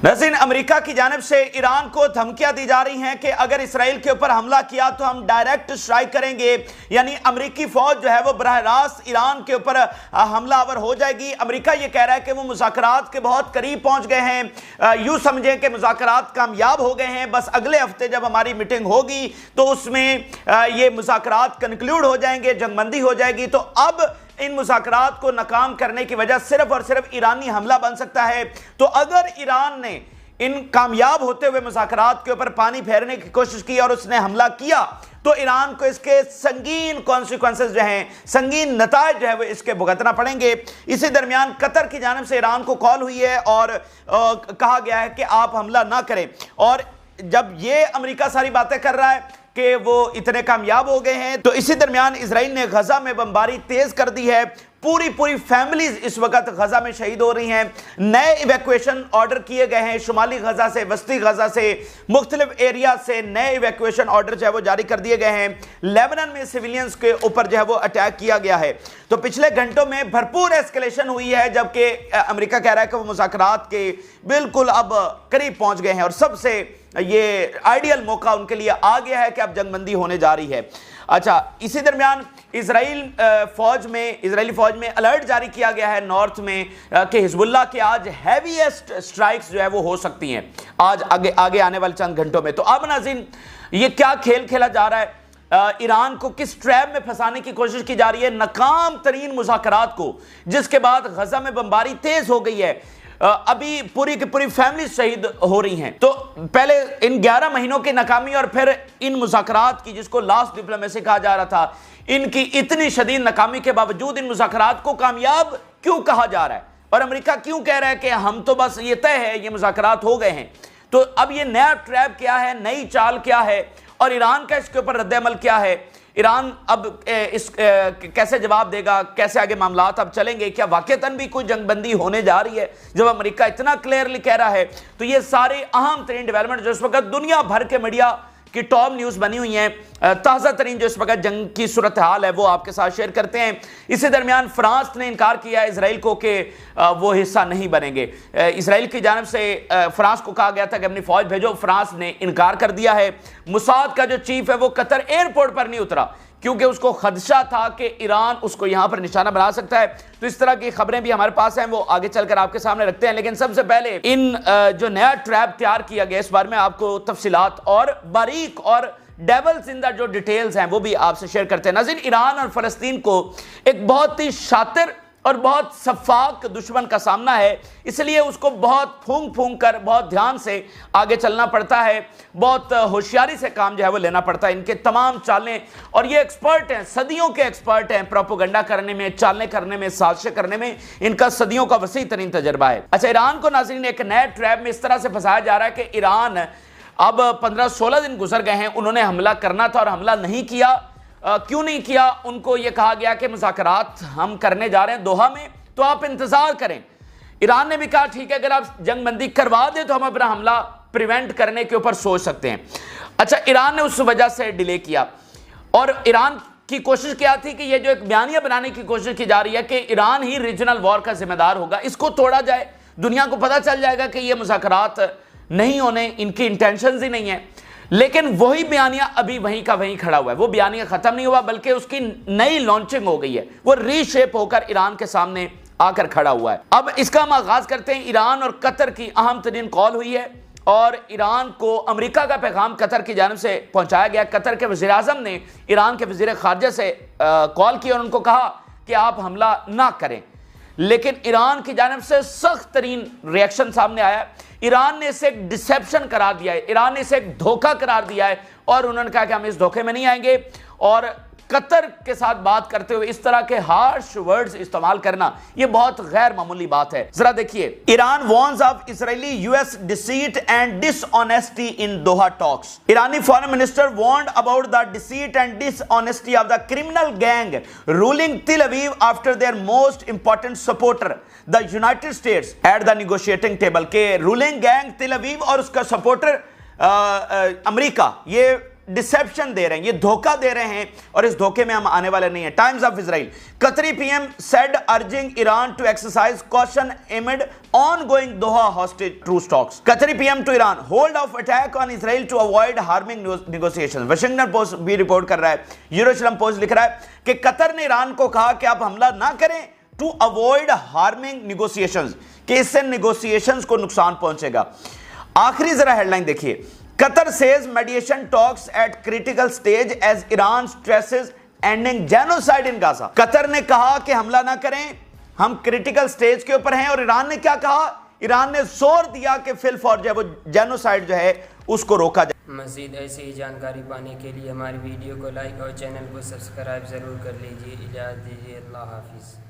नाज़रीन, अमेरिका की जानिब से ईरान को धमकियां दी जा रही हैं कि अगर इसराइल के ऊपर हमला किया तो हम डायरेक्ट स्ट्राइक करेंगे, यानी अमेरिकी फौज जो है वो बराह रास्त ईरान के ऊपर हमलावर हो जाएगी। अमेरिका ये कह रहा है कि वो मुज़ाकरात के बहुत करीब पहुंच गए हैं, यूं समझें कि मुज़ाकरात कामयाब हो गए हैं, बस अगले हफ्ते जब हमारी मीटिंग होगी तो उसमें ये मुज़ाकरात कंक्लूड हो जाएंगे, जंगबंदी हो जाएगी। तो अब इन मुज़ाकरात को नाकाम करने की वजह सिर्फ और सिर्फ ईरानी हमला बन सकता है। तो अगर ईरान ने इन कामयाब होते हुए मुज़ाकरात के ऊपर पानी फेरने की कोशिश की और उसने हमला किया तो ईरान को इसके संगीन कॉन्सिक्वेंसेस जो हैं, संगीन नतायज जो है वो इसके भुगतना पड़ेंगे। इसी दरमियान कतर की जानिब से ईरान को कॉल हुई है और कहा गया है कि आप हमला ना करें। और जब ये अमेरिका सारी बातें कर रहा है कि वो इतने कामयाब हो गए हैं, तो इसी दरमियान इजराइल ने गजा में बमबारी तेज कर दी है। पूरी फैमिलीज इस वक्त गजा में शहीद हो रही हैं। नए इवैक्यूएशन ऑर्डर किए गए हैं, शुमाली गजा से, वस्ती गजा से, मुख्तलिफ एरिया से नए इवैक्यूएशन ऑर्डर जो है वो जारी कर दिए गए हैं। लेबनान में सिविलियंस के ऊपर जो है वो अटैक किया गया है। तो पिछले घंटों में भरपूर एस्केलेशन हुई है, जबकि अमेरिका कह रहा है कि वो मुज़ाकरात के बिल्कुल अब करीब पहुंच गए हैं और सबसे ये आइडियल मौका उनके लिए आ गया है कि अब जंगबंदी होने जा रही है। अच्छा, इसी दरमियान इजरायली फौज में अलर्ट जारी किया गया है नॉर्थ में कि हिजबुल्लाह के आज हैवीएस्ट स्ट्राइक्स जो है वो हो सकती हैं आज आगे आने वाले चंद घंटों में। तो अब नाज़रीन, ये क्या खेल खेला जा रहा है, ईरान को किस ट्रैप में फंसाने की कोशिश की जा रही है, नाकाम तरीन मुज़ाकरात को, जिसके बाद गजा में बमबारी तेज हो गई है, अभी पूरी की पूरी फैमिली शहीद हो रही हैं। तो पहले इन 11 महीनों की नाकामी और फिर इन मुज़ाकरात की, जिसको लास्ट डिप्लोमेसी कहा जा रहा था, इनकी इतनी शदीद नाकामी के बावजूद इन मुज़ाकरात को कामयाब क्यों कहा जा रहा है और अमेरिका क्यों कह रहा है कि हम तो बस ये तय है, ये मुज़ाकरात हो गए हैं। तो अब ये नया ट्रैप क्या है, नई चाल क्या है और ईरान का इसके ऊपर रद्द-ए-अमल क्या है, ईरान अब कैसे जवाब देगा, कैसे आगे मामलात अब चलेंगे, क्या वाकईतन भी कोई जंगबंदी होने जा रही है जब अमेरिका इतना क्लियरली कह रहा है। तो ये सारे अहम तरीन डेवलपमेंट जो इस वक्त दुनिया भर के मीडिया की टॉप न्यूज़ बनी हुई हैं, ताज़ा तरीन जो इस वक्त जंग की सूरत हाल है वो आपके साथ शेयर करते हैं। इसी दरमियान फ्रांस ने इनकार किया इजराइल को कि वो हिस्सा नहीं बनेंगे। इजराइल की जानिब से फ्रांस को कहा गया था कि अपनी फौज भेजो, फ्रांस ने इनकार कर दिया है। मुसाद का जो चीफ है वो कतर एयरपोर्ट पर नहीं उतरा क्योंकि उसको खदशा था कि ईरान उसको यहां पर निशाना बना सकता है। तो इस तरह की खबरें भी हमारे पास हैं, वो आगे चलकर आपके सामने रखते हैं। लेकिन सबसे पहले इन जो नया ट्रैप तैयार किया गया इस बारे में आपको तफसीलात और बारीक और डेवल्स इन द जो डिटेल्स हैं वो भी आपसे शेयर करते हैं। नाज़रीन, ईरान और फ़लस्तीन को एक बहुत ही शातिर और बहुत शफ़ाक दुश्मन का सामना है, इसलिए उसको बहुत फूंक कर बहुत ध्यान से आगे चलना पड़ता है, बहुत होशियारी से काम जो है वो लेना पड़ता है। इनके तमाम चालें, और ये एक्सपर्ट हैं, सदियों के एक्सपर्ट हैं प्रोपोगंडा करने में, चालें करने में, साजिशें करने में, इनका सदियों का वसी तरीन तजर्बा है। अच्छा, ईरान को नाज़रीन एक नए ट्रैप में इस तरह से फंसाया जा रहा है कि ईरान अब 15-16 दिन गुजर गए हैं, उन्होंने हमला करना था और हमला नहीं किया। क्यों नहीं किया? उनको यह कहा गया कि मुज़ाकरात हम करने जा रहे हैं दोहा में, तो आप इंतजार करें। ईरान ने भी कहा ठीक है, अगर आप जंगबंदी करवा दें तो हम अपना हमला प्रिवेंट करने के ऊपर सोच सकते हैं। अच्छा, ईरान ने उस वजह से डिले किया और ईरान की कोशिश क्या थी कि ये जो एक बयानिया बनाने की कोशिश की जा रही है कि ईरान ही रीजनल वॉर का जिम्मेदार होगा, इसको तोड़ा जाए, दुनिया को पता चल जाएगा कि ये मुज़ाकरात नहीं होने, इनकी इंटेंशंस ही नहीं है। लेकिन वही बयानिया अभी वहीं का वहीं खड़ा हुआ है, वो बयानिया खत्म नहीं हुआ बल्कि उसकी नई लॉन्चिंग हो गई है, वो रीशेप होकर ईरान के सामने आकर खड़ा हुआ है। अब इसका हम आगाज करते हैं। ईरान और कतर की अहम तरीन कॉल हुई है और ईरान को अमेरिका का पैगाम कतर की जानिब से पहुंचाया गया। कतर के वज़ीर आज़म ने ईरान के वज़ीर ख़ारिजा से कॉल की और उनको कहा कि आप हमला ना करें, लेकिन ईरान की जानिब से सख्त तरीन रिएक्शन सामने आया। ईरान ने इसे एक डिसेप्शन करार दिया है, ईरान ने इसे एक धोखा करार दिया है और उन्होंने कहा कि हम इस धोखे में नहीं आएंगे। और कतर के साथ बात करते हुए इस तरह के हार्श वर्ड्स इस्तेमाल करना यह बहुत गैर मामूली बात है। जरा देखिए, Iran warns of Israeli US deceit and dishonesty in Doha talks. ईरानी foreign minister warned about the deceit and dishonesty of the criminal gang ruling Tel Aviv after their most important supporter the United States at the negotiating table. के ruling gang Tel Aviv और उसका supporter अमेरिका, ये deception दे रहे हैं, ये धोखा दे रहे हैं और इस धोखे में हम आने वाले नहीं हैं। Times of Israel, Qatari PM said urging Iran to exercise caution amid ongoing Doha hostage truce talks. Qatari PM to Iran hold off attack on Israel to avoid harming negotiations. Washington post भी report कर रहा है, Jerusalem post लिख रहा है कि Qatar ने Iran को कहा कि आप हमला ना करें टू अवॉइड हार्मिंग निगोशिएशंस, कि इससे निगोशिएशंस को नुकसान पहुंचेगा। आखिरी जरा हेडलाइन देखिए, Qatar says mediation talks at critical stage as Iran stresses ending genocide in Gaza. Qatar ने कहा कि हमला ना करें, हम क्रिटिकल स्टेज के ऊपर हैं, और ईरान ने क्या कहा? ईरान ने जोर दिया कि फिल फॉर जो है वो जेनोसाइड जो है उसको रोका जाए। मज़ीद ऐसी ही जानकारी पाने के लिए हमारी वीडियो को लाइक और चैनल को सब्सक्राइब ज़रूर कर लीजिए। इजाज़त दीजिए, अल्लाह हाफिज़।